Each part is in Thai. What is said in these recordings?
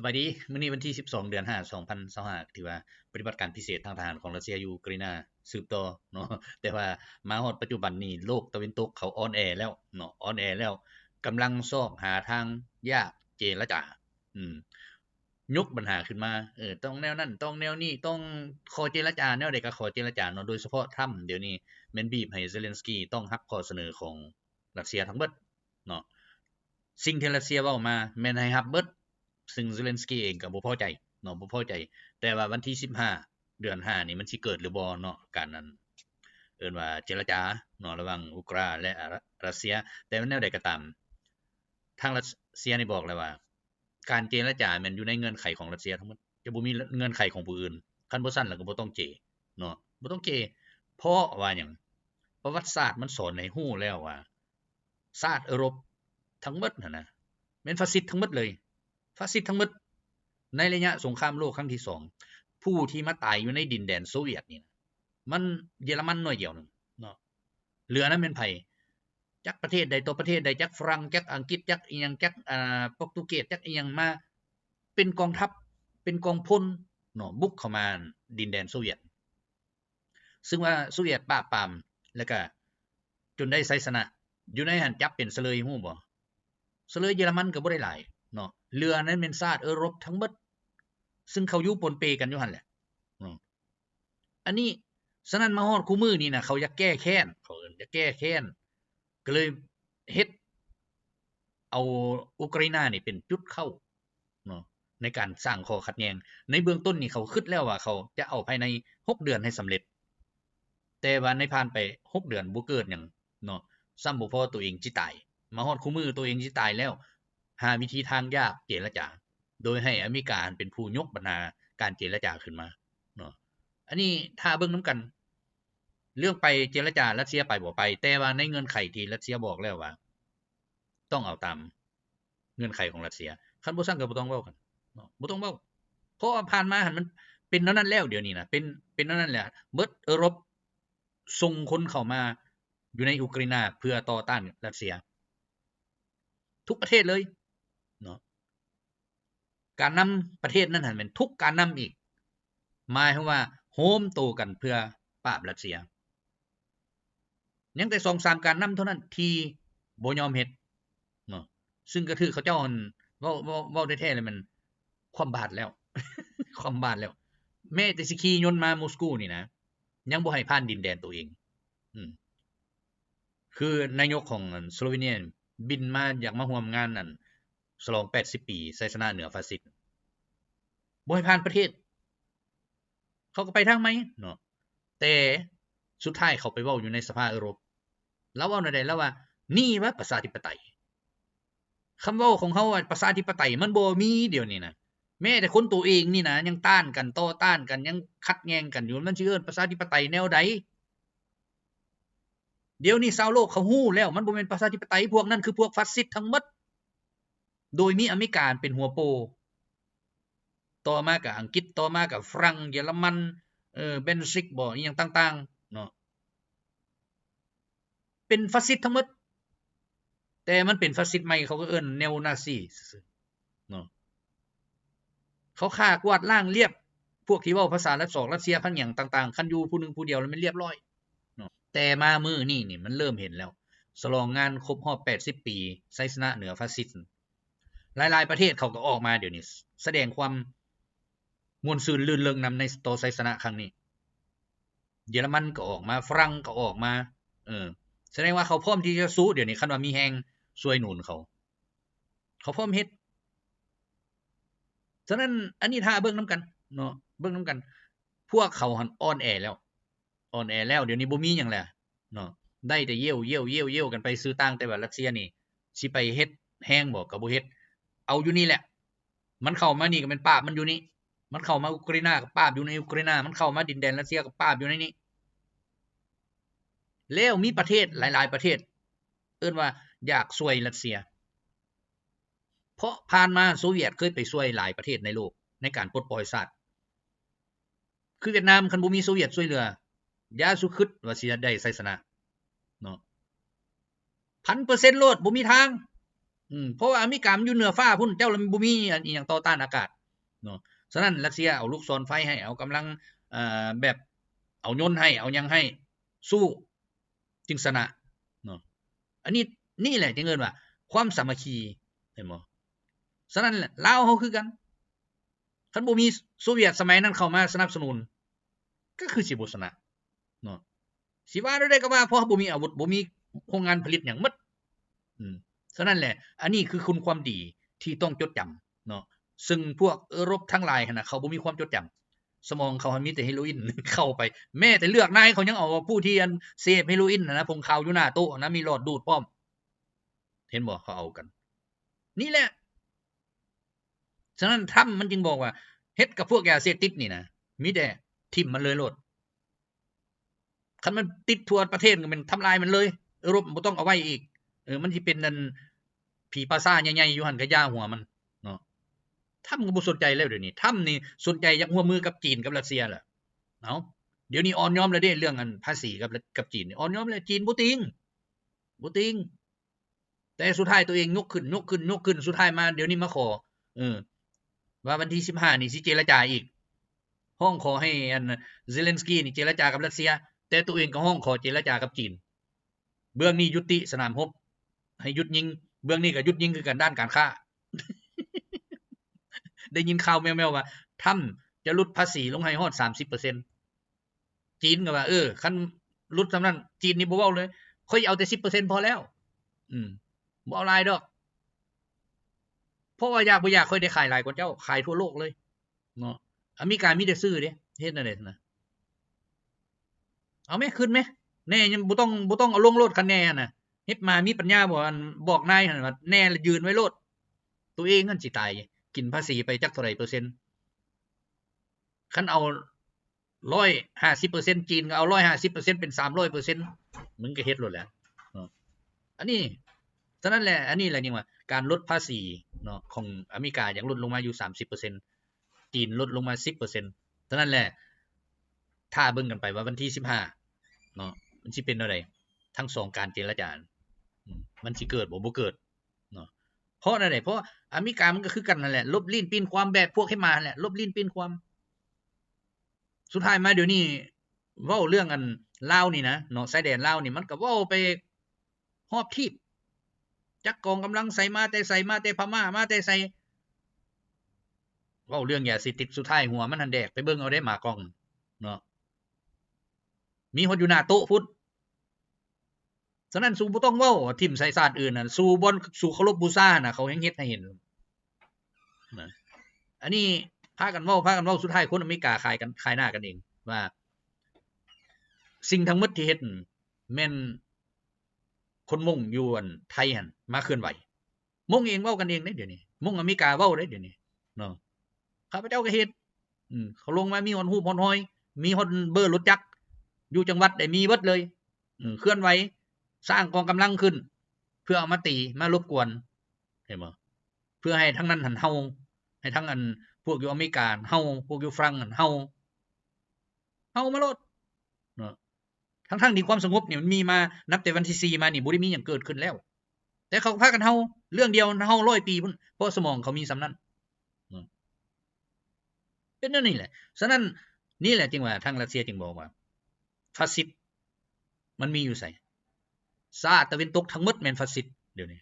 สบายดีมื้อนี้วันที่12เดือน5 2025ถือว่าปฏิบัติการพิเศษทางทหารของรัสเซียยูเครนสืบต่อเนาะแต่ว่ามาฮอดปัจจุบันนี้โลกตะวันตกเขาอ่อนแอแล้วเนาะอ่อนแอแล้วกำลังซอกหาทางยากเจรจาอืมยกปัญหาขึ้นมาต้องแนวนั้นต้องแนวนี้ต้องขอเจรจาแนวใดก็ขอเจรจาเนาะโดยเฉพาะทรัมป์เดี๋ยวนี้แม่นบีบให้เซเลนสกีต้องรับข้อเสนอของรัสเซียทั้งเบิดเนาะสิ่งที่รัสเซียเว้ามาแม่นให้รับเบิด ซึ่งเซเลนสกี้เองก็บ่พอใจเนาะบ่พอใจแต่ว่าวันที่15เดือน5นี่มันสิเกิดหรือบ่เนาะการนั้นเอิ้นว่าเจรจาเนาะระหว่างอุกราและรัสเซียแต่แนวใดก็ตามทางรัสเซียนี่บอกแล้วว่าการเจรจามันอยู่ในเงื่อนไขของรัสเซียทั้งหมดจะบ่มีเงื่อนไขของผู้อื่นคันบ่ซั้นแล้วก็บ่ต้องเจเนาะบ่ต้องเจเพราะว่าหยังประวัติศาสตร์มันสอนให้ฮู้แล้วว่าชาติยุโรปทั้งหมดนั่นน่ะแม่นฟาสซิสต์ทั้งหมดเลยฟาสซิสต์ทั้งหมดในระยะสงครามโลกครั้งที่2ผู้ที่มาตายอยู่ในดินแดนโซเวียตนี่มันเยอรมันน้อยเดียวนึงเนาะเหลือนั้นเป็นไผจักประเทศใดตัวประเทศใดจักฝรั่งจักอังกฤษจักอีหยังจักโปรตุเกสจักอีหยังมาเป็นกองทัพเป็นกองพลเนาะบุกเข้ามาดินแดนโซเวียตซึ่งว่าโซเวียตปราบปรามแล้วก็จนได้ชัยชนะอยู่ในหันจับเป็นเสลยฮู้บ่เสลยเยอรมันก็บ่ได้หลายเนาะเรือนั้นเป็นชาติยุโรปทั้งหมดซึ่งเขาอยู่ปนเปกันอยู่หั่นแหละอันนี้ฉะนั้นมาฮอดคู่มือนี่นะเขาอยากแก้แค้นเขาเอิ้นอยากแก้แค้นก็เลยเฮ็ดเอาอุกราอินานี่เป็นจุดเข้าเนาะในการสร้างข้อขัดแย้งในเบื้องต้นนี่เขาคิดแล้วว่าเขาจะเอาภายใน6เดือนให้สำเร็จแต่ว่าในผ่านไป6เดือนบ่เกิดหยังเนาะซ้ำบ่พอตัวเองสิตายมาฮอดคู่มือตัวเองสิตายแล้วหาวิธีทางยากเจรจาโดยให้อเมริกาเป็นผู้ยกปัญหาการเจรจาขึ้นมาเนาะอันนี้ถ้าเบิ่งนำกันเรื่องไปเจรจารัสเซียไปบ่ไปแต่ว่าในเงื่อนไขที่รัสเซียบอกแล้วว่าต้องเอาตามเงื่อนไขของรัสเซียคันบ่ซั้นก็บ่ต้องเว้ากันเนาะบ่ต้องเว้าเพราะว่าผ่านมาหั่นมันเป็นแนวนั้นแล้วเดี๋ยวนี้นะเป็นแนวนั้นแหละเบิดยุโรปส่งคนเข้ามาอยู่ในอุกราอินาเพื่อต่อต้านรัสเซียทุกประเทศเลยเนาะการนำประเทศนั้นหั่นแม่นทุกการนำอีกหมายความว่าโฮมโตกันเพื่อปราบรัสเซียยังแต่ 2-3 การนำเท่านั้นที่บ่ยอมเฮ็ดเนาะซึ่งก็ถือเขาเจ้าหั่นเว้าแท้ๆเลยมันความบาดแล้ว ความบาดแล้วแม้แต่สิขี่ยนต์มามอสโกนี่นะยังบ่ให้ผ่านดินแดนตัวเองคือนายกของสโลวีเนียบินมาอยากมาร่วมงานนั่นฉลอง80ปีชัยชนะเหนือฟาสซิสต์บ่ให้ผ่านประเทศเขาก็ไปทางไหมเนาะแต่สุดท้ายเขาไปเว้าอยู่ในสภายุโรปแล้วเว้าแนวใดแล้วว่านี่ว่าประชาธิปไตยคำเว้าของเฮาว่าประชาธิปไตยมันบ่มีเดี๋ยวนี้นะแม้แต่คนตัวเองนี่นะยังต้านกันต่อต้านกันยังขัดแย้งกันอยู่มันสิเอิ้นประชาธิปไตยแนวใดเดี๋ยวนี้ชาวโลกเขาฮู้แล้วมันบ่แม่นประชาธิปไตยพวกนั้นคือพวกฟาสซิสต์ทั้งหมดโดยมีอเมริกาเป็นหัวโปต่อมาก็อังกฤษต่อมาก็ฝรั่งเยอรมันเบนซิกบ่อีหยังต่างๆเนาะเป็นฟาสซิสต์ทั้งหมดแต่มันเป็นฟาสซิสต์ใหม่เขาก็เอิ้นแนวนาซีซื่อๆเนาะเขาฆ่ากวาดล้างเรียบพวกที่เว้าภาษารัสเซียพันหยังต่างๆคันอยู่ผู้นึงผู้เดียวแล้วมันเรียบร้อยเนาะแต่มามื้อนี้นี่มันเริ่มเห็นแล้วฉลองงานครบรอบ80ปีชัยชนะเหนือฟาสซิสต์หลายๆประเทศเขาก็ออกมาเดี๋ยวนี้แสดงความม่วนซื่นลื่นเริงนำในต่อชัยชนะครั้งนี้เยอรมันก็ออกมาฝรั่งก็ออกมาแสดงว่าเขาพร้อมที่จะสู้เดี๋ยวนี้คันว่ามีแฮงช่วยหนุนเขาพร้อมเฮ็ดฉะนั้นอันนี้ถ้าเบิ่งนำกันเนาะเบิ่งนำกันพวกเขาหั่นอ่อนแอแล้วเดี๋ยวนี้บ่มีหยังแล้วเนาะได้แต่เยี่ยวๆๆๆกันไปซื้อต่างแต่ว่ารัสเซียนี่สิไปเฮ็ดแฮงบ่ก็บ่เฮ็ดเอาอยู่นี่แหละมันเข้ามานี่ก็แม่นปราบมันอยู่นี่มันเข้ามาอุกราอินาก็ปราบอยู่ในอุกราอินามันเข้ามาดินแดนรัสเซียก็ปราบอยู่ในนี้แล้วมีประเทศหลายๆประเทศเอิ้นว่าอยากช่วยรัสเซียเพราะผ่านมาโซเวียตเคยไปช่วยหลายประเทศในโลกในการปลดปล่อยชาติคือเวียดนามคันบ่มีโซเวียตช่วยเหลือยาสุคิดว่าสิได้ชัยชนะเนาะ 1,000% โลดบ่มีทาง เพราะว่าอเมริกามันอยู่เหนือฟ้าพุ่นเจ้าแล้วมันบ่มีอันอีหยังต่อต้านอากาศเนาะฉะนั้นรัสเซียเอาลูกศรไฟให้เอากำลังแบบเอายนต์ให้เอาหยังให้สู้จึงชนะเนาะอันนี้นี่แหละจึงเอิ้นว่าความสามัคคีเห็นบ่ฉะนั้นลาวเฮาคือกันคันบ่มีโซเวียตสมัยนั้นเข้ามาสนับสนุนก็คือสิบ่ชนะเนาะสิว่าได้ก็ว่าเพราะบ่มีอาวุธบ่มีโรงงานผลิตหยังหมดฉะนั้นแหละอันนี้คือคุณความดีที่ต้องจดจำเนาะซึ่งพวกยุโรปทั้งหลายหั่นน่ะเขาบ่มีความจดจำสมองเขามีแต่เฮโรอีนเข้าไปแม้แต่เลือกนายเขายังเอาผู้ที่อันเสพเฮโรอีนน่ะนะพงขาวอยู่หน้าโต๊ะนะมีหลอดดูดพร้อมเห็นบ่เขาเอากันนี่แหละฉะนั้นทำมันจึงบอกว่าเฮ็ดกับพวกยาเสพติดนี่นะมีแต่ทิ่มมันเลยโลดคันมันติดทั่วประเทศก็มันทำลายมันเลยยุโรปบ่ต้องเอาไว้อีกมันสิเป็นนั่นผีปลาซ่าใหญ่ๆอยู่หั่นก็ย่าหัวมันเนาะทำก็บ่สนใจแล้วเดี๋ยวนี้ทำนี่สนใจอยากร่วมมือกับจีนกับรัสเซียแหละเอ้าเดี๋ยวนี้อ่อนยอมแล้วเด้เรื่องอันภาษีกับจีนอ่อนยอมแล้วจีนบ่ติงแต่สุดท้ายตัวเองยกขึ้นสุดท้ายมาเดี๋ยวนี้มาขอว่าวันที่15นี่สิเจรจาอีกห้องขอให้อันเซเลนสกี้นี่เจรจากับรัสเซียแต่ตัวเองก็ห้องขอเจรจากับจีนเบื้องนี้ยุติสนามรบให้หยุดยิงเบื้องนี้ก็หยุดยิงคือกันด้านการค้า ได้ยินข่าวแมวๆว่าทำจะลดภาษีลงให้ฮอด 30% จีนก็ว่าคันลดซำนั้นจีนนี่บ่เว้าเลยค่อยเอาแต่ 10% พอแล้วบ่เอาหลายดอกเพราะว่าอยากบ่อยากค่อยได้ขายหลายกว่าเจ้าขายทั่วโลกเลยเนาะอเมริกามีแต่ซื้อเด้เฮ็ดนั่นแหละนะเอาแม่ขึ้นแม่แน่ยังบ่ต้องเอาลงโลดคันแน่น่ะเฮ็ดมามีปัญญาบ่อันบอกนายหั่นว่าแน่แล้วยืนไว้โลดตัวเองนั่นสิตายกินภาษีไปจักเท่าไหร่เปอร์เซ็นต์คันเอา150%จีนก็เอา 150% เป็น 300% มึงก็เฮ็ดโลดแหละอันนี้ฉะนั้นแหละอันนี้แหละนี่ว่าการลดภาษีเนาะของอเมริกายังลดลงมาอยู่ 30% จีนลดลงมา 10% ฉะนั้นแหละถ้าเบิ่งกันไปว่าวันที่15เนาะมันสิเป็นจังได๋ทั้ง2การเจรจามันสิเกิดบ่เกิดเนาะเพราะนั่นแหละเพราะอเมริกามันก็คือกันนั่นแหละลบลี้นปีนความแบบพวกให้มาแหละลบลี้นปีนความสุดท้ายมาเดี๋ยวนี้เว้าเรื่องอันลาวนี่นะเนาะชายแดนลาวนี่มันก็เว้าไปฮอบทีบจักกองกำลังใส่มาแต่พม่ามาแต่ใส่เว้าเรื่องยาเสพติดสุดท้ายหัวมันหันแดกไปเบิ่งเอาได้หมากองเนาะมีฮอดอยู่หน้าโต๊ะพุทธฉะนั้นสู้บ่ต้องเว้าทิ่มใส่ชาติอื่นน่ะสู้บ่สู้เคารพบูชาน่ะเขาแฮงเฮ็ดให้เห็นนะอันนี้พากันเว้าสุดท้ายคนอเมริกาขายหน้ากันเองว่าสิ่งทั้งหมดที่เฮ็ดแม่นคนมงอยู่อันไทยหั่นมาเคลื่อนไหวมงเองเว้ากันเองเด้เดี๋ยวนี้มงอเมริกาเว้าเด้เดี๋ยวนี้เนาะข้าพเจ้าก็เฮ็ดเขาลงมามีฮอดรูปฮอดหอยมีฮอดเบอร์รถจักรอยู่จังหวัดได้มีเบิดเลยเคลื่อนไหวสร้างกองกำลังขึ้นเพื่อเอามาตีมารบกวนเห็นบ่เพื่อให้ทั้งนั้นหันเฮาให้ทั้งอันพวกอยู่อเมริกาเฮาพวกอยู่ฝรั่งหันเฮามาโลดเนาะทั้งที่ความสงบนี่มันมีมานับแต่วันที่4มานี่บ่ได้มีหยังเกิดขึ้นแล้วแต่เขาพากันเฮาเรื่องเดียวเฮา100ปีพุ่นเพราะสมองเขามีส่ำนั้นเป็นนั่นนี่แหละฉะนั้นนี่แหละจึงว่าทางรัสเซียจึงบอกว่าฟาสซิสต์มันมีอยู่ไสชาติตะวันตกทั้งหมดแม่นฟาสซิสต์เดี๋ยวนี้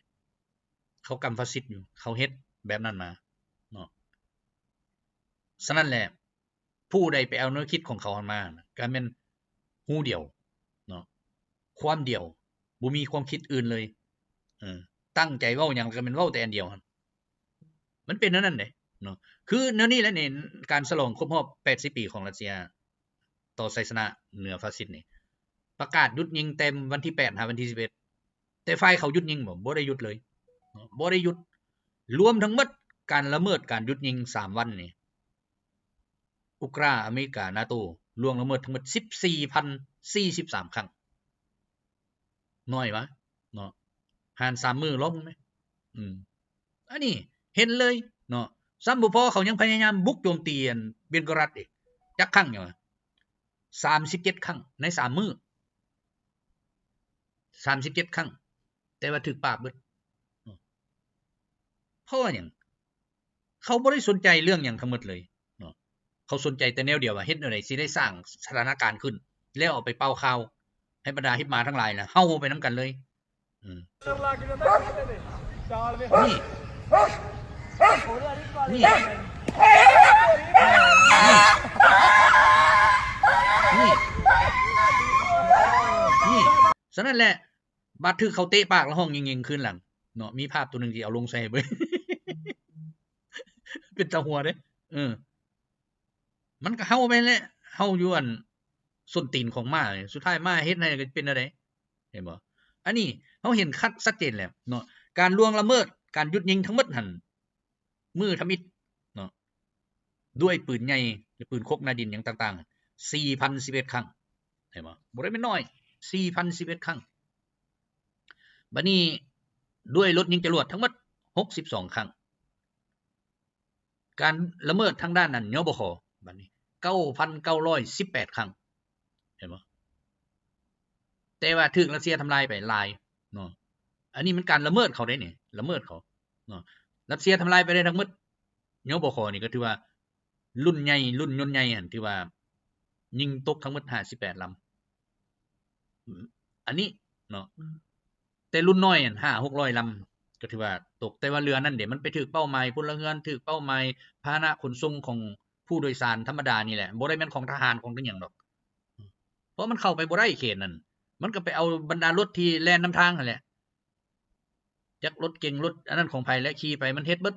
เขากำฟาสซิสต์อยู่เขาเฮ็ดแบบนั้นมาเนาะฉะนั้นแหละผู้ใดไปเอาแนวคิดของเขามาก็แม่นฮู้เดียวเนาะความเดียวบ่มีความคิดอื่นเลยตั้งใจเว้าหยังก็แม่นเว้าแต่อันเดียวมันเป็นนั้นเด้เนาะคือแนวนี้แหละนี่การฉลองครบรอบ80 ปีของรัสเซียต่อชัยชนะเหนือฟาสซิสต์นี่ประกาศหยุดยิงเต็มวันที่8หาวันที่11แต่ฝ่ายเขาหยุดยิงบ่ได้หยุดเลยบ่ได้หยุดรวมทั้งหมดการละเมิดการหยุดยิง3วันนี่อุกราอเมริกา NATO ล่วงละเมิดทั้งหมด 14,043 ครั้งน้อยวะเนาะหาร3มื้อลงมั้ยอันนี้เห็นเลยเนาะซ้ำบ่พอเขายังพยายามบุกโจมตีอันเบลกราดอีกจักครั้งหยัง37 ครั้งใน3มื้อ37 ครั้งแต่ว่าถูกปราบเบิด เพราะว่าหยังเขาบ่ได้สนใจเรื่องหยังทั้งหมดเลยเนาะเขาสนใจแต่แนวเดียวว่าเฮ็ดแนวใดสิได้สร้างสถานการณ์ขึ้นแล้วเอาไปเป่าข่าวให้บรรดาฮิปมาทั้งหลายน่ะเฮาไปนํกันเลยนี่นี่นี่ฉะนั้นแหละบัดถึกเขาเตะปากแล้วห้องยิงๆขึ้นหลังเนาะมีภาพตัวนึงที่เอาลงใส่เบิ่ง เป็นตาหัวเด้มันก็เฮาไปแหละเฮาอยู่อันส้นตีนของม้าสุดท้ายม้าเฮ็ดให้ก็เป็นจังได๋เห็นบ่อันนี้เฮาเห็นชัดเจนแล้วเนาะการล่วงละเมิดการหยุดยิงทั้งหมดหั่นมือทำอิฐเนาะด้วยปืนใหญ่หรือปืนคกหน้าดินหยังต่างๆ 4,011 ครั้งเห็นบ่บ่ได้แม่นน้อย 4,011 ครั้งบัดนี้ด้วยรถยิงจรวดทั้งหมด62 ครั้งการละเมิดทางด้านนั้นยบคบัดนี้ 9,918 ครั้งเห็นบ่แต่ว่าถูกรัสเซียทำลายไปหลายเนาะอันนี้มันการละเมิดเขาได้นี่ละเมิดเขาเนาะรัสเซียทำลายไปได้ทั้งหมดยบคนี่ก็ถือว่ารุ่นใหญ่รุ่นยนต์ใหญ่หั่นถือว่ายิงตกทั้งหมด58ลำอันนี้เนาะแต่รุ่นน้อยหั่น5-600ลำก็ถือว่าตกแต่ว่าเรือนั้นเดี๋ยวมันไปถึกเป้าหมายพลเรือนถึกเป้าหมายพาหนะขนส่งของผู้โดยสารธรรมดานี่แหละบ่ได้แม่นของทหารของจังหยังดอกเพราะมันเข้าไปบ่ได้เขตนั้นมันก็ไปเอาบรรดารถที่แล่นนํทางนั่นแหละจักรถเก๋งรถอันนั้นของไผและขี่ไปมันเฮ็ดเบิด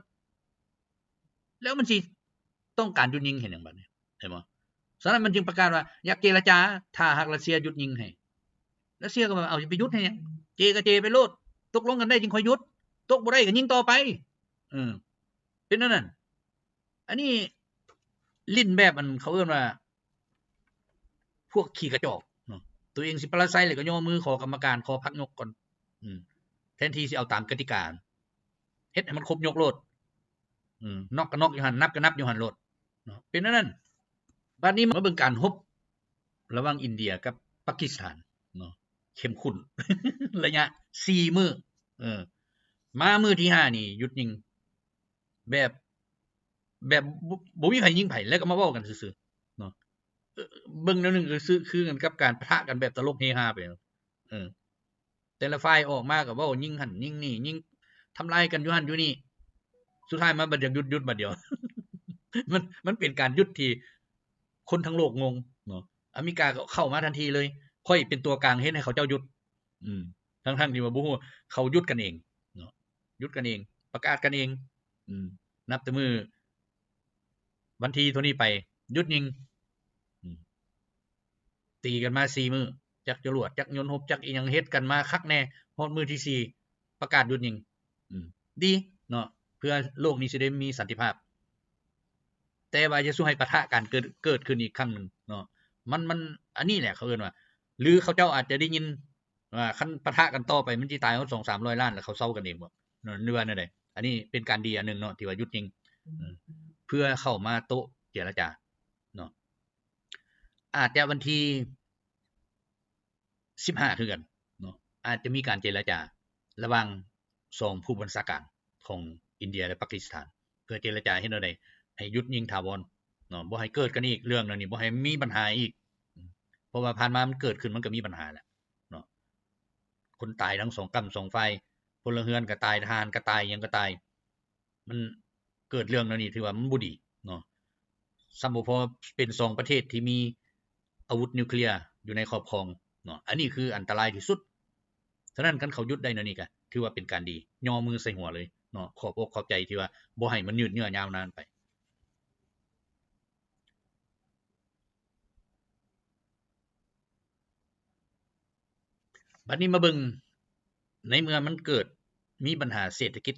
แล้วมันสิต้องการหยุดยิงเห็นหยังบัดนี้เห็นบ่ฉะนั้นมันจึงประกาศว่าอยากเจรจาถ้าหากรัสเซียหยุดยิงให้รัสเซียก็ว่าเอาสิไปหยุดให้หยังเจก็เจไปโลดตกลงกันได้จึงค่อยหยุดตกบ่ได้ก็ยิงต่อไปเป็นนั่นอันนี้ลิ้นแบบมันเขาเอิ้นว่าพวกขี้กระจอกเนาะตัวเองสิปราศัยแล้วก็ย่อมือขอกรรมการขอพักยกก่อนแทนที่สิเอาตามกติกาเฮ็ดให้มันครบยกโลดนอกก็นอกอยู่หั่นนับก็นับอยู่หั่นโลดเนาะเป็นนั่นบัดนี้มาเบิ่งการรบระหว่างอินเดียกับปากีสถานเนาะเข้มข้น ระยะ4มื้อมามื้อที่5นี่หยุดยิงแบบบ่มีไผยิงไผแล้วก็มาเว้ากันซื่อๆเนาะเบิ่งแนวนึงก็คือกันกับการปะทะกันแบบตลกเฮฮาไปแต่ละฝ่ายออกมาก็เว้ายิงหั่นยิงนี่ยิงทำลายกันอยู่หั่นอยู่นี่สุดท้ายมันบ่ได้หยุดบัดเดียว มันเป็นการหยุดที่คนทั้งโลกงงเนาะอเมริกาก็เข้ามาทันทีเลยค่อยเป็นตัวกลางเฮ็ดให้เขาเจ้าหยุดทั้งๆที่ว่าบ่ฮู้เขาหยุดกันเองเนาะหยุดกันเองประกาศกันเองนับแต่มื้อวันที่เท่านี้ไปหยุดยิงตีกันมา4มื้อจักจรวดจักยนต์รบจักอีหยังเฮ็ดกันมาคักแน่ฮอดมื้อที่4ประกาศหยุดยิงดีเนาะเพื่อโลกนี้สิได้มีสันติภาพแต่ว่าจะสู้ให้ปะทะกันเกิดขึ้นอีกครั้งนึงเนาะมันอันนี้แหละเขาเอิ้นว่าหรือเขาเจ้าอาจจะได้ยินว่าคันปะทะกันต่อไปมันสิตายเฮา 2-300 ล้านแล้วเขาเซากันเองบ่เนาะหรือว่าแนวใดอันนี้เป็นการดีอันนึงเนาะที่ว่าหยุดยิงเพื่อเข้ามาโต๊ะเจรจาเนาะอาจจะวันที่15คือกันเนาะอาจจะมีการเจรจาระหว่าง2ผู้บัญชาการของอินเดียและปากีสถานเพื่อเจรจาเฮ็ดแนวใดให้หยุดยิงถาวรเนาะบ่ให้เกิดกันอีกเรื่องนั้นนี่บ่ให้มีปัญหาอีกเพราะว่าผ่านมามันเกิดขึ้นมันก็มีปัญหาแล้วเนาะคนตายทั้ง2ฝั่ง2ฝ่ายพลเรือนก็ตายทหารก็ตายหยังก็ตายมันเกิดเรื่องนั้นนี่ถือว่ามันบ่ดีเนาะซัมบ่พอเป็น2ประเทศที่มีอาวุธนิวเคลียร์อยู่ในครอบครองเนาะอันนี้คืออันตรายที่สุดฉะนั้นคันเขาหยุดได้นั่นนี่ก็ถือว่าเป็นการดีย่อมือใส่หัวเลยเนาะขอบอกขอบใจที่ว่าบ่ให้มันยืดเยื้อยาวนานไปบัดนี้มาเบิ่งในเมื่อมันเกิดมีปัญหาเศรษฐกิจ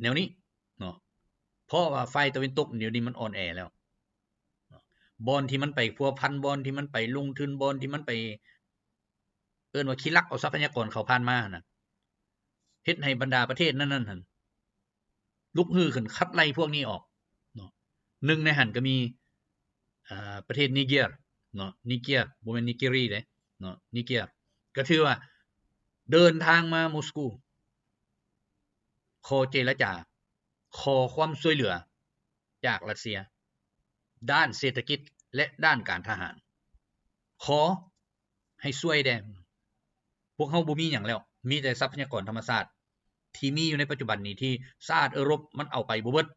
แนวนี้เนาะเพราะว่าฝ่ายตะวันตกเดี๋ยวนี้มันอ่อนแอแล้วบอนที่มันไปพัวพันบอนที่มันไปลงทุนบอนที่มันไปเอิ้นว่าขี้ลักเอาทรัพยากรเขาผ่านมาน่ะเฮ็ดให้บรรดาประเทศนั้นๆหั่นลุกฮือขึ้นขับไล่พวกนี้ออกเนาะหนึ่งในหันก็มีประเทศนิเจียเนาะนิเจียบ่แม่นนิเกรีเด้เนาะนิเจียก็ถือว่าเดินทางมามอสโกขอเจรจา ขอความช่วยเหลือจากรัสเซียด้านเศรษฐกิจและด้านการทหารขอให้ช่วยได้พวกเฮาบ่มีหยังแล้วมีแต่ทรัพยากรธรรมชาติที่มีอยู่ในปัจจุบันนี้ที่ชาติยุโรปมันเอาไปบ่เบิด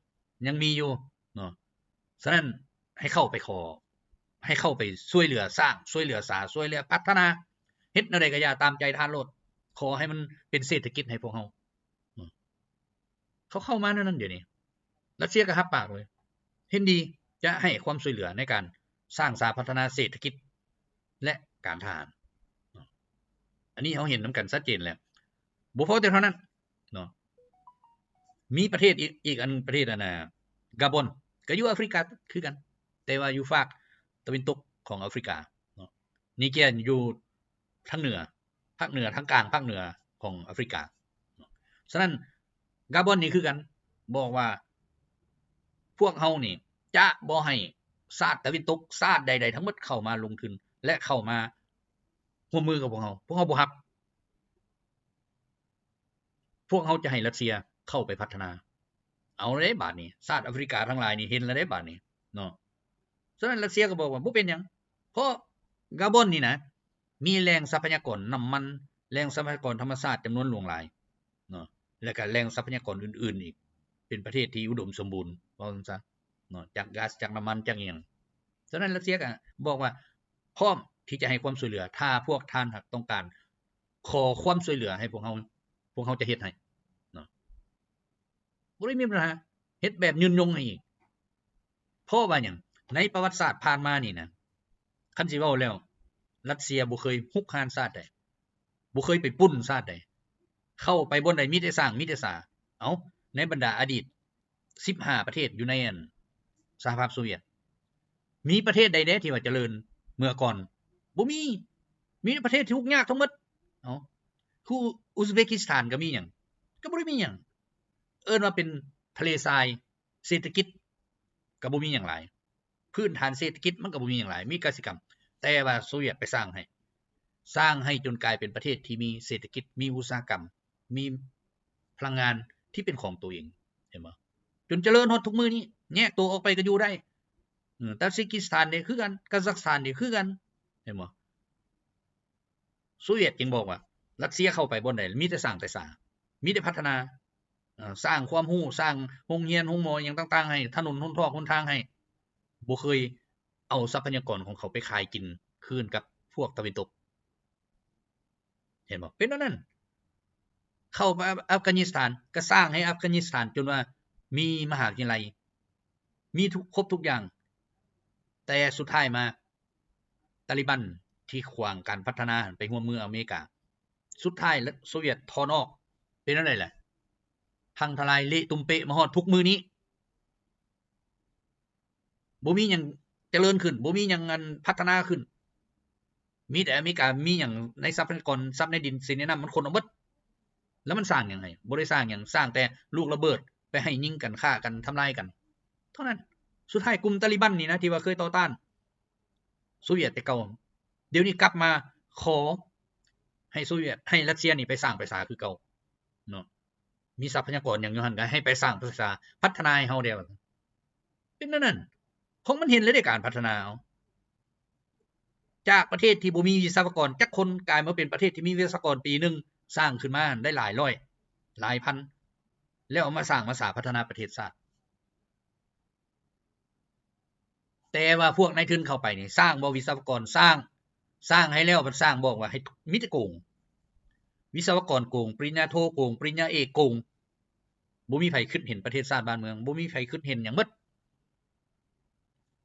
ยังมีอยู่เนาะฉะนั้นให้เข้าไปขอให้เข้าไปช่วยเหลือสร้างช่วยเหลือช่วยเหลือพัฒนาเฮ็ดแนวใดก็อย่าตามใจทานโลดขอให้มันเป็นเศรษฐกิจให้พวกเฮาเขาเข้ามานั่นเดี๋ยวนี้รัสเซียก็รับปากเลยเห็นดีจะให้ความช่วยเหลือในการสร้างพัฒนาเศรษฐกิจและการทหารอันนี้เขาเห็นนำกันชัดเจนแล้วบ่พอแต่เท่านั้นเนาะมีประเทศอีกอันประเทศอันน่ะกาบอนก็อยู่แอฟริกาคือกันแต่ว่าอยู่ฝากตะวันตกของแอฟริกาเนาะนิเกียอยู่ทางเหนือภาคเหนือทางกลางภาคเหนือของแอฟริกาฉะนั้นกาบอนนี่คือกันบอกว่าพวกเฮานี่จะบ่ให้ชาติตะวันตกชาติใดๆทั้งหมดเข้ามาลงทุนและเข้ามาร่วมมือกับพวกเฮาบ่รับพวกเฮาจะให้รัสเซียเข้าไปพัฒนาเอาเด้บาดนี้ชาติแอฟริกาทั้งหลายนี่เห็นแล้วเด้บาดนี้เนาะฉะนั้นรัสเซียก็บอกว่าบ่เป็นหยังเพราะกาบอนนี่นะมีแหล่งทรัพยากรน้ำมันแหล่งทรัพยากรธรรมชาติจำนวนหลวงหลายเนาะแล้วก็แหล่งทรัพยากรอื่นๆอีกเป็นประเทศที่อุดมสมบูรณ์ว่าซั่นซะเนาะจากก๊าซจากน้ำมันจากอีหยังฉะนั้นรัสเซียก็บอกว่าพร้อมที่จะให้ความช่วยเหลือถ้าพวกท่านต้องการขอความช่วยเหลือให้พวกเฮาจะเฮ็ดให้เนาะบ่ได้มีปัญหาเฮ็ดแบบยืนยงให้อีกเพราะว่าหยังในประวัติศาสตร์ผ่านมานี่นะคันสิเว้าแล้วรัสเซียบ่เคยรุกรานชาติใดบ่เคยไปปุ้นชาติใดเข้าไปบ่อนใดมีแต่สร้างมีแต่สาเอ้าในบรรดาอดีต15ประเทศอยู่ในสหภาพโซเวียตมีประเทศใดแน่ที่ว่าเจริญเมื่อก่อนบ่มีประเทศที่ทุกข์ยากทั้งหมดเอ้าคืออุซเบกิสถานก็มีหยังก็บ่ได้มีหยังเอิ้นว่าเป็นทะเลทรายเศรษฐกิจก็บ่มีหยังหลายพื้นฐานเศรษฐกิจมันก็บ่มีหยังหลายมีกสิกรรมแต่ว่าโซเวียตไปสร้างให้จนกลายเป็นประเทศที่มีเศรษฐกิจมีอุตสาหกรรมมีพลังงานที่เป็นของตัวเองเห็นบ่จนเจริญฮอดทุกมื้อนี้แยกตัวออกไปก็อยู่ได้ตาซิกิสถานนี่คือกันคาซัคสถานนี่คือกันเห็นบ่โซเวียตจึงบอกว่ารัสเซียเข้าไปบ่ได้มีแต่สร้างแต่สร้างมีแต่พัฒนาสร้างความรู้สร้างโรงเรียนโรงหมอหยังต่างๆให้ถนนหนทางให้บ่เคยเอาทรัพยากรของเขาไปขายกินคืนกับพวกตะวันตกเห็นบ่เป็นอันนั้นเข้าไปอัฟกานิสถานก็สร้างให้อัฟกานิสถานจนว่ามีมหาวิทยาลัยมีครบทุกอย่างแต่สุดท้ายมาตาลิบันที่ขวางการพัฒนาไปร่วมมืออเมริกาสุดท้ายโซเวียตถอนออกเป็นอะไรล่ะพังทลายเละตุ้มเปะมาฮอดทุกมื้อนี้บ่มีหยังเจริญขึ้นบ่มีหยังพัฒนาขึ้นมีแต่อเมริกามีหยังในทรัพยากรทรัพย์ในดินสินในน้ำมันคนเอาหมดแล้วมันสร้างหยังให้บ่ได้สร้างหยังสร้างแต่ลูกระเบิดไปให้ยิงกันฆ่ากันทำลายกันเท่านั้นสุดท้ายกลุ่มตาลิบันนี่นะที่ว่าเคยต่อต้านโซเวียตแต่เก่าเดี๋ยวนี้กลับมาขอให้โซเวียตให้รัสเซียนี่ไปสร้างประชาคือเก่าเนาะมีทรัพยากรหยังอยู่หั่นก็ให้ไปสร้างประชาพัฒนาให้เฮาได้ว่าเป็นนั่นคงมันเห็นเลยในการพัฒนาจากประเทศที่บ่มีวิศวกรจักคนกลายมาเป็นประเทศที่มีวิศวกรปีนึงสร้างขึ้นมาได้หลายร้อยหลายพันแล้วเอามาสร้างมาพัฒนาประเทศชาติแต่ว่าพวกนายทุนเข้าไปนี่สร้างบ่วิศวกรสร้างให้แล้วมันสร้างบอกว่าให้มีแต่โกงวิศวกรโกงปริญญาโทโกงปริญญาเอกโกงบ่มีไผคิดเห็นประเทศชาติบ้านเมืองบ่มีไผคิดเห็นหยังหมด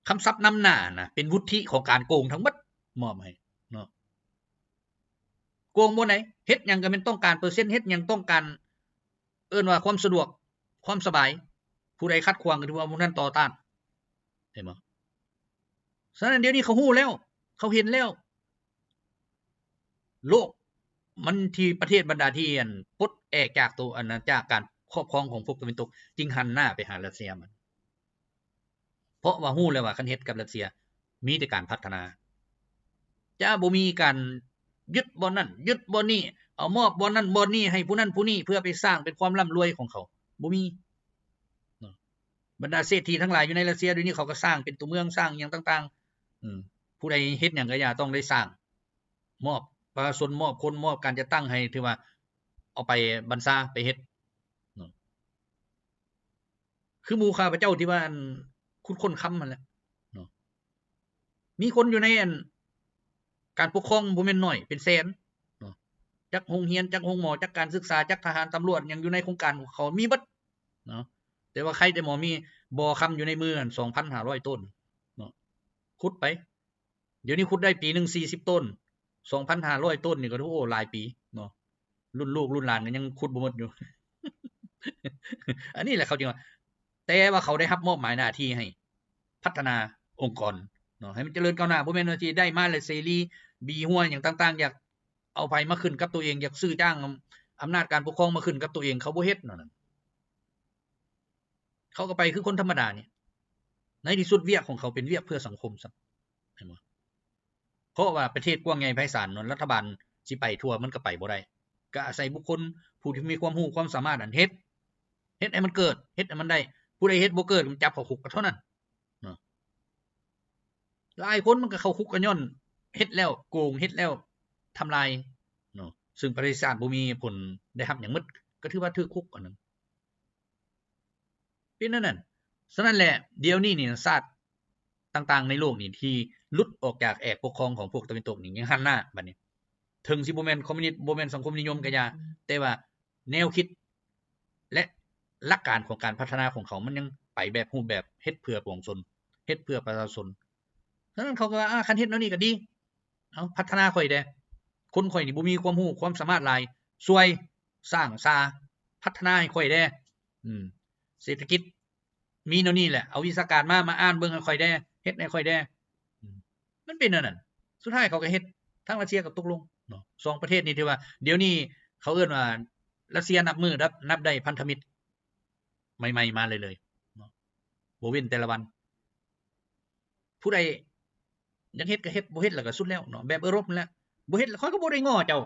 คำศัพท์นำหน้าน่ะเป็นวุฒิของการโกงทั้งหมดมอบให้เนาะโกงบ่ไหนเฮ็ดหยังก็แม่นต้องการเปอร์เซ็นต์เฮ็ดหยังต้องการเอิ้นว่าความสะดวกความสบายผู้ใดขัดขวางก็ถือว่าผู้นั้นต่อต้านเห็นบ่ฉะนั้นเดี๋ยวนี้เขาฮู้แล้วเขาเห็นแล้วโลกมันที่ประเทศบรรดาที่ปลดแอกจากตัวอันนั้นจากการครอบครองของพวกตะวันตกจึงหันหน้าไปหารัสเซียมันเพราะว่าฮู้แล้วว่าคันเฮ็ดกับรัสเซียมีแต่การพัฒนาจะบ่มีการยึดบ่อนนั้นยึดบ่อนนี้เอามอบบ่อนนั้นบ่อนนี้ให้ผู้นั้นผู้นี้เพื่อไปสร้างเป็นความร่ำรวยของเขาบ่มี บรรดาเศรษฐีทั้งหลายอยู่ในรัสเซียเดี๋ยวนี้เขาก็สร้างเป็นตัวเมืองสร้างหยังต่างๆผู้ใดเฮ็ดหยังก็อย่าต้องได้สร้างมอบประชาชนมอบคนมอบการจะตั้งให้ถือว่าเอาไปบรรษาไปเฮ็ดคือหมู่ข้าพเจ้าที่ว่าคุณคนค้ำมันแหละมีคนอยู่ในการปกครองบ่แม่นน้อยเป็นแสนจักโรงเรียนจักโรงหมอจักการศึกษาจักทหารตำรวจยังอยู่ในโครงการของเขามีเบิดเนาะแต่ว่าใครแต่หมอมีบ่อค้ำอยู่ในมือ2,500 ต้นเนาะขุดไปเดี๋ยวนี้ขุดได้ปีนึง40 ต้น 2,500 ต้นนี่ก็โอ้หลายปีเนาะรุ่นลูกรุ่นหลานก็ยังขุดบ่หมดอยู่ อันนี้แหละเขาจริงว่าแต่ว่าเขาได้รับมอบหมายหน้าที่ให้พัฒนาองค์กรเนาะให้มันเจริญก้าวหน้าบ่แม่นว่าสิได้มาแล้วเสรีบีหัวหยังต่างๆอยากเอาไผมาขึ้นกับตัวเองอยากซื้อจ้างอำนาจการปกครองมาขึ้นกับตัวเองเขาบ่เฮ็ดนั่นเขาก็ไปคือคนธรรมดานี่ในที่สุดเวียกของเขาเป็นเวียกเพื่อสังคมซะเห็นบ่เพราะว่าประเทศกว้างใหญ่ไพศาลรัฐบาลสิไปทั่วมันก็ไปบ่ได้ก็อาศัยบุคคลผู้ที่มีความรู้ความสามารถเฮ็ดให้มันเกิดเฮ็ดให้มันได้ผู้ใดเฮ็ดบ่เกิดมันจับเข้าคุกก็เท่านั้นเนาะหลายคนมันก็เข้าคุกก็ย้อนเฮ็ดแล้วโกงเฮ็ดแล้วทำลายเนาะซึ่งประวัติศาสตร์บ่มีผลได้รับหยังหมดก็ถือว่าถูกคุกอันนั้นเป็นนั่นฉะนั้นแหละเดี๋ยวนี้นี่ศาสตร์ต่างๆในโลกนี่ที่หลุดออกจากแอกปกครองของพวกตะวันตกนี่ยังหันหน้าบัดนี้ถึงสิบ่แม่นคอมมิวนิสต์บ่แม่นสังคมนิยมก็อย่าแต่ว่าแนวคิดและหลักการของการพัฒนาของเขามันยังไปแบบรูปแบบเฮ็ดเพื่อปวงชนเฮ็ดเพื่อประชาชนฉะนั้นเขาก็ว่าคันเฮ็ดแนวนี้ก็ดีเอาพัฒนาค่อยแดคนข่อยนี่บ่มีความรู้ความสามารถหลายช่วยสร้างซาพัฒนาให้ค่อยแดเศรษฐกิจมีแนวนี้แหละเอาวิชาการมาอ่านเบิ่งให้ค่อยแดเฮ็ดให้ค่อยแดมันเป็นนั่นน่ะสุดท้ายเขาก็เฮ็ดทั้งรัสเซียก็ตกลงเนาะ2ประเทศนี้ที่ว่าเดี๋ยวนี้เขาเอิ้นว่ารัสเซียนับมือนับได้พันธมิตรใหม่ๆมาเลยเนาะบ่เว้นแต่ละวันผู้ใดอยากเฮ็ดก็เฮ็ดบ่เฮ็ดแล้วก็สุดแล้วเนาะแบบยุโรปนั่นแหละบ่เฮ็ดข้อยก็บ่ได้ง้อเจ้า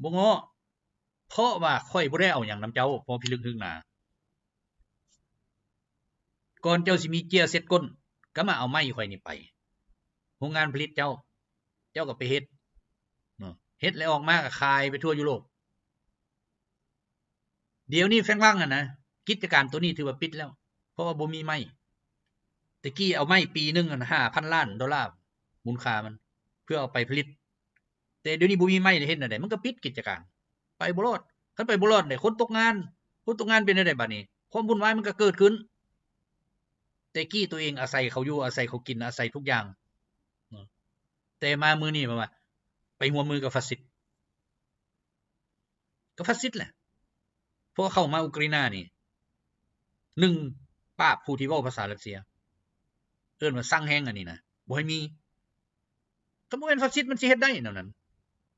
บ่ง้อเพราะว่าข้อยบ่ได้เอาหยังนำเจ้าพอพิลึกถึงหน้าก่อนเจ้าสิมีเจียเสร็จก้นก็มาเอาไม้ข่อยนี่ไปโรงงานผลิตเจ้าก็ไปเฮ็ดเนาะเฮ็ดแล้วออกมาก็ขายไปทั่วยุโรปเดี๋ยวนี้แฟงวังนะกิจการตัวนี้ถือว่าปิดแล้วเพราะว่าบ่มีไม้ตะกี้เอาไม้ปีนึง$5,000 ล้านมูลค่ามันเพื่อเอาไปผลิตแต่เดี๋ยวนี้บ่มีไม้ได้เฮ็ดแนวใดมันก็ปิดกิจการไปบ่รอดคันไปบ่รอดได้คนตกงานเป็นจังได๋บัดนี้ความวุ่นวายมันก็เกิดขึ้นแต่กี้ตัวเองอาศัยเขาอยู่อาศัยเขากินอาศัยทุกอย่างเนาะแต่มามื้อนี้ว่าไปร่วมมือกับฟาสซิสต์แหละเพราะเข้ามาอุกราอินี่1ปราบผู้ที่เว้าภาษารัสเซียเอิ้นว่าสั่งแฮงอันนี้นะบ่ให้มีถ้าบ่แม่นฟาสซิสต์มันสิเฮ็ดได้แนวนั้น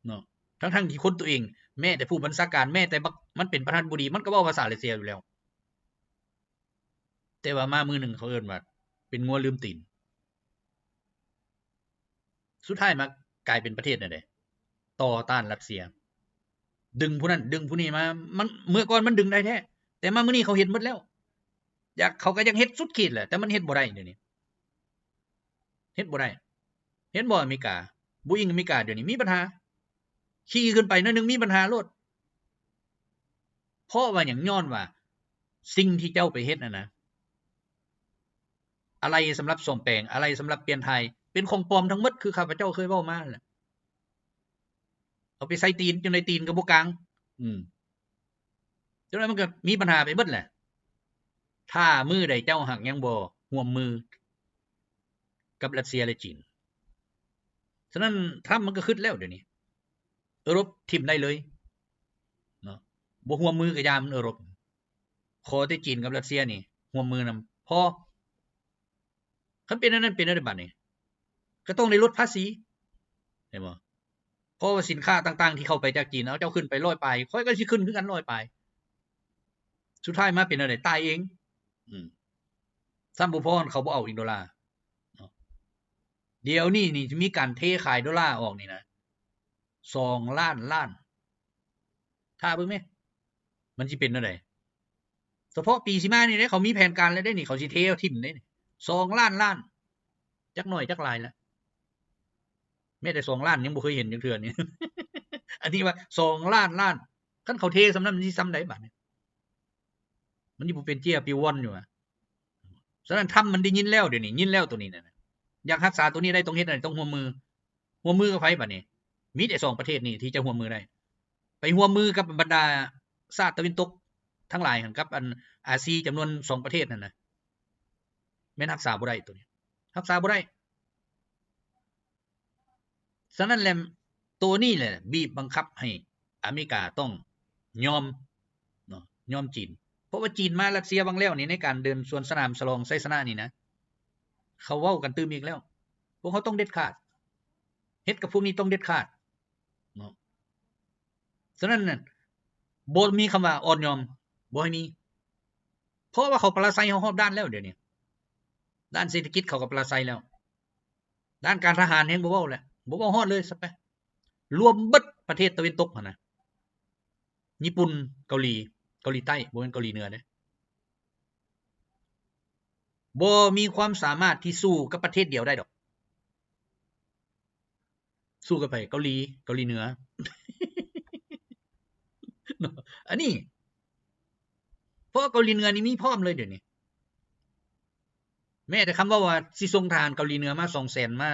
เนาะทั้งๆที่คนตัวเองแม้แต่ผู้บัญชาการแม้แต่มันเป็นประธานาธิบดีมันก็เว้าภาษารัสเซียอยู่แล้วแต่ว่ามามื้อนึงเขาเอิ้นว่าเป็นงัวลืมตีนสุดท้ายมากลายเป็นประเทศนั่นแหละต่อต้านรัสเซียดึงผู้นั้นดึงผู้นี้มามันเมื่อก่อนมันดึงได้แท้แต่มามื้อนี้เขาเฮ็ดหมดแล้วอยากเขาก็ยังเฮ็ดสุดขีดแหละแต่มันเฮ็ดบ่ได้เดี๋ยวนี้เฮ็ดบ่ได้เห็นบ่อเมริกาบุอิงอเมริกาเดี๋ยวนี้มีปัญหาขี่ขึ้นไปหน่อยนึงมีปัญหาโลดเพราะว่าหยังย้อนว่าสิ่งที่เจ้าไปเฮ็ดนะอะไรสำหรับซ่อมแปลงอะไรสำหรับเปลี่ยนไทยเป็นของปลอมทั้งหมดคือข้าพเจ้าเคยเว้ามานั่นแหละเอาไปใส่ตีนจนในตีนก็บ่กลางจนนั้นมันก็มีปัญหาไปเบิดแหละถ้ามื้อใดเจ้าหักยังบ่ร่วมมือกับรัสเซียและจีนฉะนั้นทรัมป์มันก็คิดแล้วเดี๋ยวนี้ยุโรปทิ่มได้เลยเนาะบ่ร่วมมือกับยามยุโรปขอแต่จีนกับรัสเซียนี่ร่วมมือนำพอคันเป็นอันนั้นเป็นได้บัดนี้ก็ต้องได้ลดภาษีเห็นบ่เพราะว่าสินค้าต่างๆที่เข้าไปจากจีนเอาเจ้าขึ้นไป100ปลายค่อยก็สิขึ้นคือกัน100ปลายสุดท้ายมาเป็นอันใดตายเองซ้ำบ่พอเขาบ่เอาอีกดอลลาร์เนาะเดี๋ยวนี้นี่จะมีการเทขายดอลลาร์ออกนี่นะ2 ล้านล้านถ้าเบิ่งแม่มันสิเป็นจังได๋ เฉพาะปีสิมานี่เด้เขามีแผนการแล้วได้นี่เขาสิเทเอาทิ่มได้นี่2 ล้านจักหน่อยจักหลายแล้วแม้แต่2 ล้านยังบ่เคยเห็นจักเทื่อนี่ อันนี้ว่า2 ล้านคันเขาเทสำนั้นมันสิซ้ำใดบัดนี้มันสิบ่เป็นเจี้ยปิวว่อนอยู่อะฉะนั้นทำมันได้ยินแล้วเดี๋ยวนี้ยินแล้วตัวนี้น่ะอยากรักษาตัวนี้ได้ต้องเฮ็ดอะไรต้องร่วมมือกับไผบัดนี้มีแต่2ประเทศนี่ที่จะร่วมมือได้ไปร่วมมือกับบรรดาชาติตะวันตกทั้งหลายหั่นกับอันอาซีจำนวน2ประเทศนั่นน่ะแม่นรักษาบ่ได้ตัวนี้รักษาบ่ได้ฉะนั้นแหละตัวนี้แหละบีบบังคับให้อเมริกาต้องยอมเนาะยอมจีนเพราะว่าจีนมารัสเซียบางแล้วนี่ในการเดินสวนสนามฉลองชัยชนะนี่นะเขาเว้ากันตื้มอีกแล้วพวกเขาต้องเด็ดขาดเฮ็ดกับพวกนี้ต้องเด็ดขาดเนาะฉะนั้นน่ะบ่มีคำว่าอ่อนยอมบ่ให้มีเพราะว่าเขาปราศัยเฮาฮอบด้านแล้วเดี๋ยวนี้ด้านเศรษฐกิจเขาก็ปราศัยแล้วด้านการทหารแฮงบ่เว้าแล้วบ่เว้าฮอดเลยซะไปรวมเบิดประเทศตะวันตกหั่นน่ะญี่ปุ่นเกาหลีใต้บ่แม่นเกาหลีเหนือเด้บ่มีความสามารถที่สู้กับประเทศเดียวได้ดอกสู้กับไผเกาหลีเหนือ อันนี้เพราะเกาหลีเหนือนี่มีพร้อมเลยเดี๋ยวนี้แม้แต่คำว่าสิส่งทหารเกาหลีเหนือมา 200,000 มา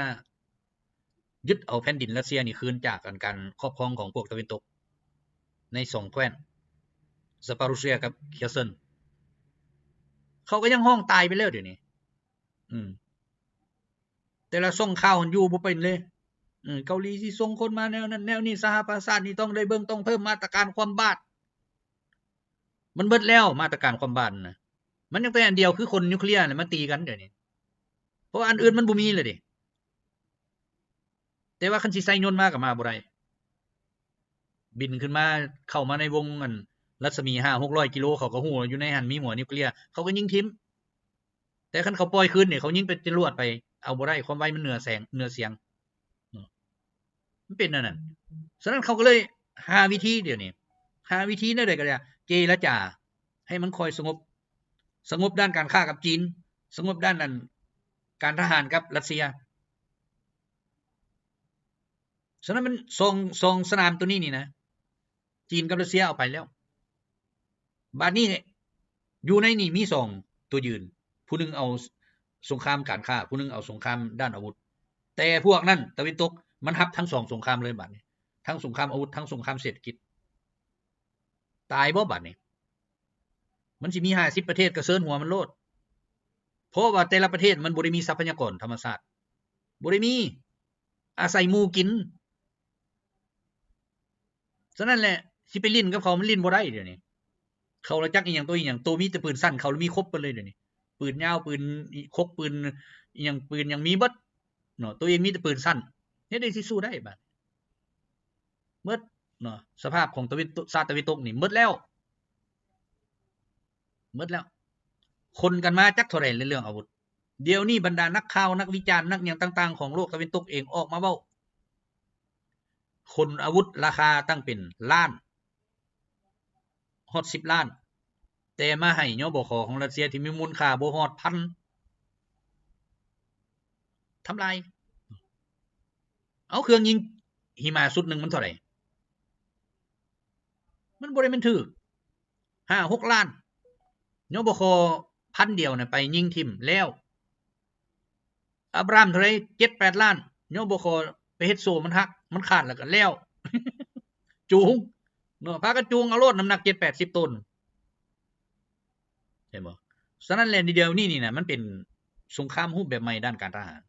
ยึดเอาแผ่นดินรัสเซียนี่คืนจากการครอบครองของพวกตะวันตกใน2แคว้นซาปารุเซียกับเคเซนเขาก็ยังห้องตายไปแล้วเดี๋ยวนี้แต่ละส่งข่าวอยู่บ่เป็นเลยเกาหลีสิส่งคนมาแนวนั้นแนวนี้สหประชาชาตินี่ต้องได้เบิ่งต้องเพิ่มมาตรการความบาดมันเบิดแล้วมาตรการความบาดน่ะมันยังแต่อันเดียวคือคนนิวเคลียร์น่ะมาตีกันเดี๋ยวนี้เพราะอันอื่นมันบ่มีเลยดิแต่ว่าคันสิใส่ยนต์มาก็มาบ่ได้บินขึ้นมาเข้ามาในวงอันรัศมี 5-600 กิโลเขาก็ฮู้อยู่ในหันมีหัวนิวเคลียร์เขาก็ยิงทิ่มแต่คันเขาปล่อยคืนนี่เขายิงเป็นจรวดไปเอาบ่ได้ความไวมันเหนือแสงเหนือเสียงมันเป็นนั่นน่ะฉะนั้นเขาก็เลยหาวิธีเดี๋ยวนี้หาวิธีแนวใดก็ได้เจรจาให้มันค่อยสงบด้านการค้ากับจีนสงบด้านนั้นการทหารกับรัสเซียฉะนั้นมันส่งสนามตัวนี้นี่นะจีนกับรัสเซียเอาไปแล้วบัดนี้อยู่ในนี่มี2ตัวยืนผู้นึงเอาสงครามการค้าผู้นึงเอาสงครามด้านอาวุธแต่พวกนั้นตะวันตกมันรับทั้ง2สงครามเลยบัดนี้ทั้งสงครามอาวุธทั้งสงครามเศรษฐกิจตายบ่บัดนี้มันสิมี50ประเทศก็เซิ้นหัวมันโลดเพราะว่าแต่ละประเทศมันบ่ได้มีทรัพยากรธรรมชาติบ่ได้มีอาศัยหมู่กินฉะนั้นแหละสิไปลิ้นกับเขามันลิ้นบ่ได้เดี๋ยวนี้เขาละจักอีหยังตัวมีแต่ปืนสั้นเขามีครบเบิดเลยเดี๋ยวนี้ปืนยาวปืนคกปืนอีหยังปืนยังมีเบิดเนาะตัวเองมีแต่ปืนสั้นเฮ็ดได้สิสู้ได้บัดหมดเนาะสภาพของตะวันตกชาติตะวันตกนี่หมดแล้วคนกันมาจักเท่าใดเรื่องอาวุธเดี๋ยวนี้บรรดานักข่าวนักวิจารณ์นักหยังต่างๆของโลกตะวันตกเองออกมาเว้าคนอาวุธราคาตั้งเป็นล้านฮอด10 ล้านแต่มาให้ยบคของรัสเซียที่มีมูลค่าบ่ฮอดพันทำลายเอาเครื่องยิงหิมะสุดนึงมันเท่าไหร่มันบ่ได้แม่นถูก 5-6 ล้านยบคพันเดียวน่ะไปยิงทิ่มแล้วอับรามเท่าไหร่ 7-8 ล้านยบคไปเฮ็ดโซ่มันหักมันขาดแล้วก็แล้ว จูงเนาะพากันจูงเอาโลดน้ำหนัก 7-80 ตันเห็นบ่ฉะนั้นแหละเดียวนี่น่ะมันเป็นสงครามรูปแบบใหม่ด้านการทหาร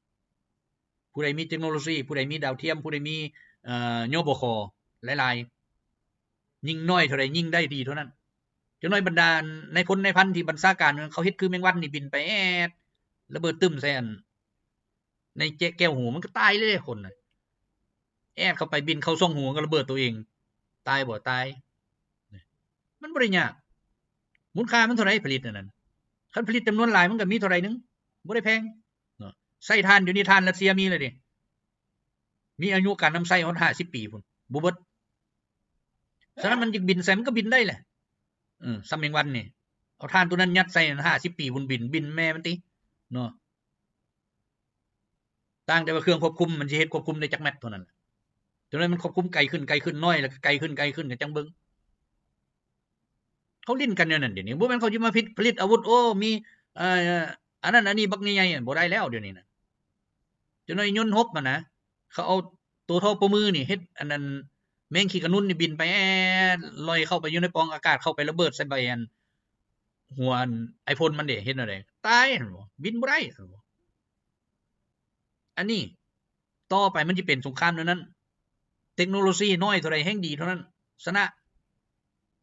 ผู้ใดมีเทคโนโลยีผู้ใดมีดาวเทียมผู้ใดมียบคหลายๆยิ่งน้อยเท่าใดยิ่งได้ดีเท่านั้นจังน้อยบรรดาในพลในพันที่บัญชาการเขาเฮ็ดคือแมงวันนี่บินไปแอดระเบิดตึ้มใส่อันในแก้วหูมันก็ตายเลยคนน่ะแอดเข้าไปบินเข้าช่องหูก็ระเบิดตัวเองตายบ่ตายมันบ่ได้ยากมูลค่ามันเท่าไหร่ผลิตนั่นคันผลิตจำนวนหลายมันก็มีเท่าไหร่นึงบ่ได้แพงเนาะใช้ถ่านอยู่นี่ถ่านรัสเซียมีเลยดิมีอายุการนำใช้ฮอด50 ปีพุ่นบ่เบิดฉะนั้นมันจึงบินใส่มันก็บินได้แหละซ้ำแมงวันนี่ เอาท่านตัวนั้นยัดใส่50ปีบินแม่มันติเนาะต่างแต่ว่าเครื่องควบคุมมันสิเฮ็ดควบคุมได้จักแมตเท่านั้นจนนั้นมันควบคุมไกลขึ้นน้อยแล้วก็ไกลขึ้นก็จังเบิ่งเขาลิ้นกันอย่างนั้นเดี๋ยวนี้บ่แม่นเขาสิมาผลิตอาวุธโอ้มีเอ่ออันนั้นอันนี้บักใหญ่ๆบ่ได้แล้วเดี๋ยวนี้นะจนน้อยยนต์ฮบมันนะเขาเอาตัวเท่าปมือนี่เฮ็ดอันนั้นแมงขี้กระนุนนี่บินไปลอยเข้าไปอยู่ในปล่องอากาศเข้าไประเบิดใส่ใบอันหัวอัน iPhone มันเด้เฮ็ดแนวใดตายหั่นบ่บินบ่ได้หั่นบ่อันนี้ต่อไปมันสิเป็นสงครามแนวนั้นเทคโนโลยีน้อยเท่าใดแฮ่งดีเท่านั้นชนะ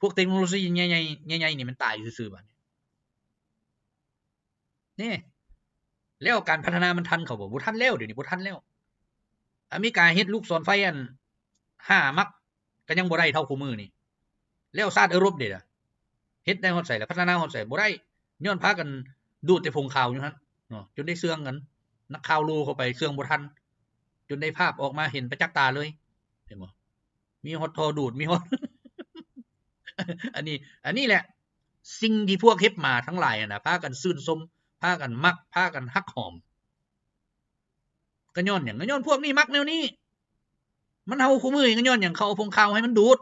พวกเทคโนโลยีใหญ่ๆใหญ่ๆนี่มันตายซื่อๆบัดนี้แล้วการพัฒนามันทันเขาบ่ทันแล้วเดี๋ยวนี้บ่ทันแล้วอเมริกาเฮ็ดลูกศรไฟอัน5มักก็ยังบ่ได้เท่าคู่มือนี่แล้วชาติยุโรปเด้ล่ะเฮ็ดได้ฮอดไสล่ะพัฒนาฮอดไสบ่ได้ย้อนพากันดูดแต่ผงขาวอยู่หั่นเนาะจนได้เสื่องกันนักข่าวรู้เข้าไปเสื่องบ่ทันจนได้ภาพออกมาเห็นประจักษ์ตาเลยเห็นบ่มีฮอดทอดูดมีฮอด อันนี้แหละสิ่งที่พวกเฮ็ดมาทั้งหลายน่ะพากันชื่นชมพากันมักพากันฮักหอมก็ย้อนหยังก็ย้อนพวกนี้มักแนวนี้มันเฮาคู่มือก็ย้อนหยังเขาเอาผงขาวให้มันดูด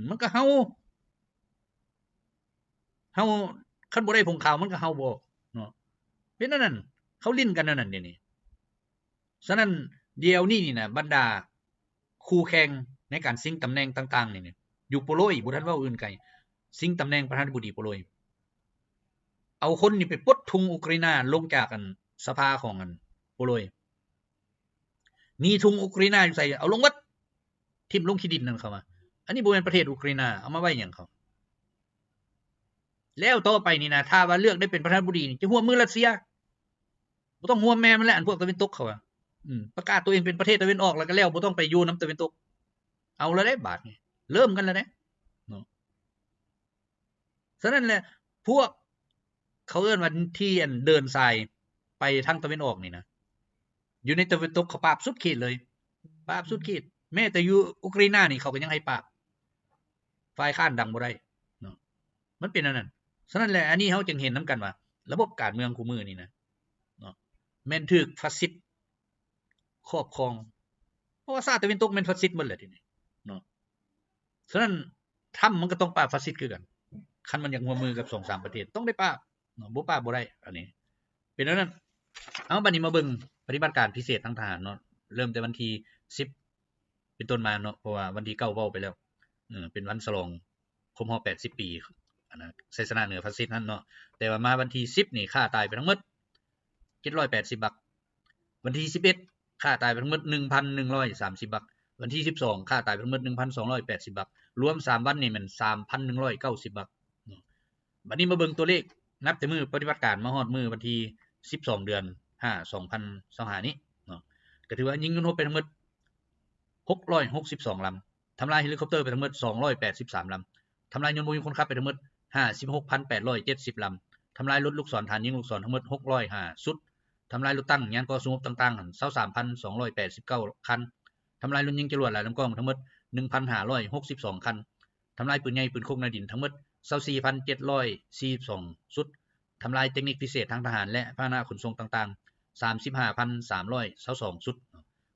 มันก็เฮาคันบ่ได้ผงขาวมันก็เฮาบ่เนาะเป็นนั่นเขาลิ้นกันนั่นเดี๋ยวนี้ฉะนั้นเดี๋ยวนี้นี่นะบรรดาคู่แข่งในการชิงตำแหน่งต่างๆนี่อยู่โปโลยบ่ทันเว้าอื่นไกลชิงตำแหน่งประธานาธิบดีโปโลยเอาคนนี่ไปปลดทุงอุกราอินาลงจากกันสภาของกันโปโลยมีทุงอุกราอินาอยู่ใส่เอาลงวัดทิ่มลงขี้ดินนั่นเข้ามาอันนี้บ่แม่นประเทศอุกราอินาเอามาไว้หยังเขาแล้วต่อไปนี่นะถ้าว่าเลือกได้เป็นประธานาธิบดีจะร่วมมือรัสเซียบ่ต้องร่วมแม่มันแหละอันพวกตะวันตกเขาว่าประกาศตัวเองเป็นประเทศตะวันออกแล้วก็แล้วบ่ต้องไปอยู่นำตะวันตกเอาแล้วได้บาดนี้เริ่มกันแล้วเด้เนาะฉะนั้นแหละพวกเขาเอิ้นว่าที่อันเดินทรายไปทางตะวันออกนี่นะอยู่ในตะวันตกเขาปราบสุดขีดเลยปราบสุดขีดแม้แต่อยู่อุกราอินานี่เขาก็ยังให้ปราบฝ่ายค้านดังบ่ได้เนาะมันเป็นอันนั้นฉะนั้นแหละอันนี้เฮาจึงเห็นนํกันว่าระบบการเมืองคู่มือนี่นะเนาะแม่นถูกฟาสซิสต์ครอบครองเพราะว่าชาติตะวันตกแม่นฟาสซิสต์หมดแหละทีนี้เนาะฉะนั้นทำมันก็ต้องปราบฟาสซิสต์คือกันคันมันอยากร่วมมือกับ 2-3 ประเทศต้องได้ปราบเนาะบ่ปราบบ่ได้อันนี้เป็นอันนั้นเอาบัดนี้มาเบิ่งปฏิบัติการพิเศษทางทหารเนาะเริ่มแต่วันที่10เป็นต้นมาเนาะเพราะว่าวันที่9เว้าไปแล้วเป็นวันฉลองครบรอบ80 ปีอันนั้นชัยชนะเหนือฟาสซิสต์นั่นเนาะแต่ว่ามาวันที่10นี่ฆ่าตายไปทั้งหมด780บักวันที่11ฆ่าตายไปทั้งหมด 1,130 บักวันที่12ฆ่าตายไปทั้งหมด 1,280 บักรวม3วันนี่มัน 3,190 บักบัดนี้มาเบิ่งตัวเลขนับแต่มื้อปฏิบัติการมาฮอดมื้อวันที่12เดือน5 2025นี้เนาะก็ถือว่ายิงกันไปทั้งหมด662ลำทำลายเฮลิคอปเตอร์ไปทั้งหมด283ลำทำลายยนต์บ่มีคนขับไปทั้งหมด 56,870 ลำทำลายรถลูกศรฐานยิงลูกศรทั้งหมด605ชุดทำลายรถตั้งยานก่อสู้รบต่างๆ 23,289 คันทำลายรถยิงจรวดหลายลำกล้องทั้งหมด 1,562 คันทำลายปืนใหญ่ปืนพกในดินทั้งหมด 24,742 ชุดทำลายเทคนิคพิเศษทางทหารและพาหนะขนส่งต่างๆ 35,322 ชุด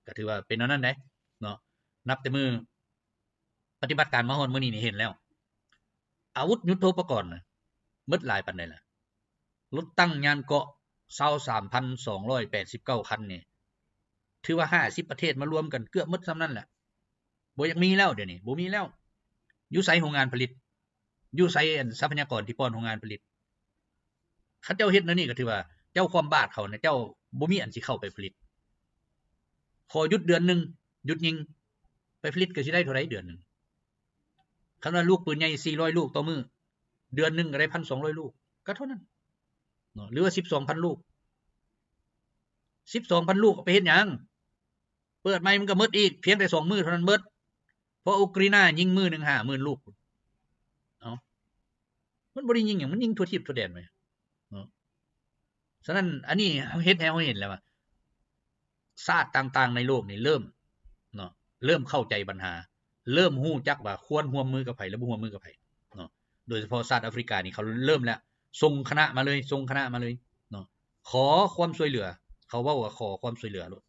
ก็ถือว่าเป็นอันนั้นได้เนาะนับแต่มือปฏิบัติการมาฮอดมื้อนี้นี่เห็นแล้วอาวุธยุทโธปกรณ์หมดหลายปานใดล่ะรถตั้งยานเกาะ 23,289 คันนี่ถือว่า50ประเทศมารวมกันเกือบหมดส่ำนั้นแหละบ่อยากมีแล้วเดี๋ยวนี้บ่มีแล้วอยู่ไสโรงงานผลิตอยู่ไสทรัพยากรที่ป้อนโรงงานผลิตคันเจ้าเฮ็ดแนวนี้ก็ถือว่าเจ้าความบาดเขาเนี่ยเจ้าบ่มีอันสิเข้าไปผลิตขอหยุดเดือนนึงหยุดยิงไปผลิตก็สิได้เท่าใดเดือนนึงคันว่าลูกปืนใหญ่400ลูกต่อมื้อเดือนนึงก็ได้ 1,200 ลูกก็เท่านั้นเนาะหรือว่า 12,000 ลูก 12,000 ลูกเอาไปเฮ็ดหยังเปิดใหม่มันก็หมดอีกเพียงแต่2มื้อเท่านั้นหมดเพราะอุกราอินายิงมื้อนึง 50,000 ลูกเอ้ามันบ่ได้ยิงหยังมันยิงทั่วทิพย์ทั่วแดนไปเนาะฉะนั้นอันนี้เฮ็ดให้เราเห็นแล้วว่าชาติต่างๆในโลกนี่เริ่มเนาะเริ่มเข้าใจปัญหาเริ่มฮู้จักว่าควรร่วมมือกับไผและบ่ร่วมมือกับไผเนาะ โดยเฉพาะ South Africa นี่เขาเริ่มแล้วส่งคณะมาเลยเนาะขอความช่วยเหลือเขาเว้าว่าขอความช่วยเหลือโลด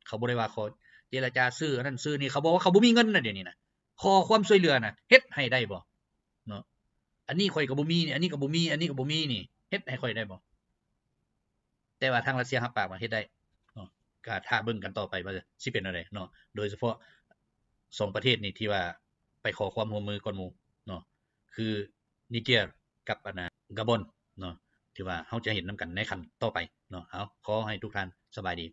เขาบ่ได้ว่าขอเจรจาซื้ออันนั้นซื้อนี่เขาบอกว่าเขาบ่มีเงินน่ะเดี๋ยวนี้น่ะขอความช่วยเหลือน่ะเฮ็ดให้ได้บ่เนาะอันนี้ข้อยก็บ่มีนี่อันนี้ก็บ่มีอันนี้ก็บ่มีนี่เฮ็ดให้ข้อยได้บ่แต่ว่าทางรัสเซียรับปากว่าเฮ็ดได้เนาะก็ท่าเบิ่งกันต่อไปว่าสิเป็นจั่งใดเนาะโดยเฉพาะ2ประเทศนี่ที่ว่าไปขอความร่วมมือก่อนหมู่เนาะคือนิเจียกับอันน่ะกาบอนเนาะที่ว่าเฮาจะเห็นนํกันในขั้นต่อไปเนาะเอาขอให้ทุกท่านสบายดี